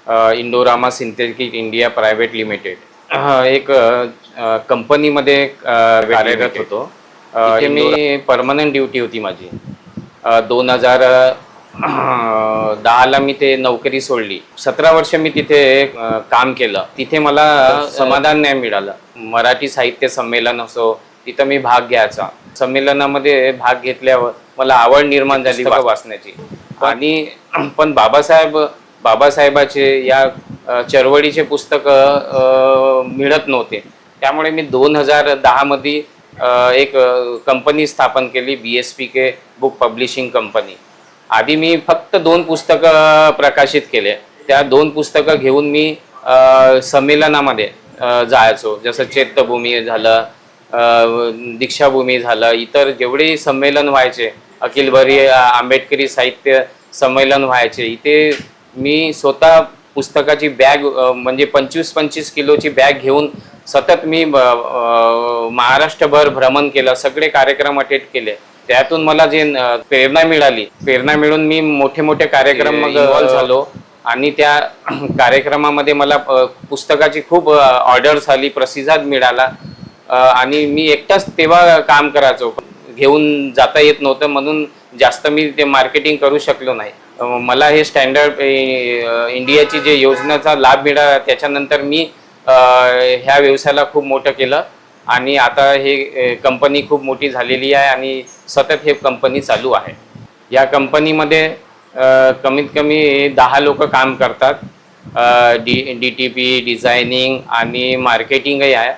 Indorama synthetic India private limited एक कंपनीमध्ये कार्यरत होतो। तिथे मी परमनंट ड्युटी होती माझी। 2010ला मी ते नोकरी सोडली। 17 वर्ष मी तिथे काम केलं। तिथे मला समाधान नाही मिळालं। मराठी साहित्य संमेलन असो, तिथं मी भाग घ्यायचा। संमेलनामध्ये भाग घेतल्यावर मला आवड निर्माण झाली वाचण्याची। आणि पण बाबासाहेबाचे या चळवळीचे पुस्तक मिळत नव्हते। त्यामुळे मी 2010 मध्ये एक कंपनी स्थापन केली, BSPK बुक पब्लिशिंग कंपनी। आधी मी फक्त 2 पुस्तकं प्रकाशित केले। त्या 2 पुस्तकं घेऊन मी संमेलनामध्ये जायचो, जसं चैत्यभूमी झालं, दीक्षाभूमी झालं, इतर जेवढे संमेलन व्हायचे, अखिल भारतीय आंबेडकरी साहित्य संमेलन व्हायचे, इथे मी स्वतः पुस्तकाची बॅग म्हणजे 25-25 किलोची बॅग घेऊन सतत मी महाराष्ट्रभर भ्रमण केलं, सगळे कार्यक्रम अटेंड केले। त्यातून मला जे प्रेरणा मिळून मी मोठे कार्यक्रम इन्व्हॉल्व झालो आणि त्या कार्यक्रमामध्ये मला पुस्तकाची खूप ऑर्डर्स आली, प्रतिसाद मिळाला। आणि मी एकटाच तेव्हा काम करायचो, घेऊन जाता येत नव्हतं, म्हणून जास्त मी ते मार्केटिंग करू शकलो नाही। मला हे स्टँडर्ड इंडियाची जे योजनेचा लाभ मिळाला, त्याच्यानंतर मी ह्या व्यवसायाला खूप मोठं केलं आणि आता हे कंपनी खूप मोठी झालेली आहे आणि सतत हे कंपनी चालू आहे। या कंपनीमध्ये कमीत कमी 10 लोक काम करतात। DTP, डिझायनिंग आणि मार्केटिंगही आहे।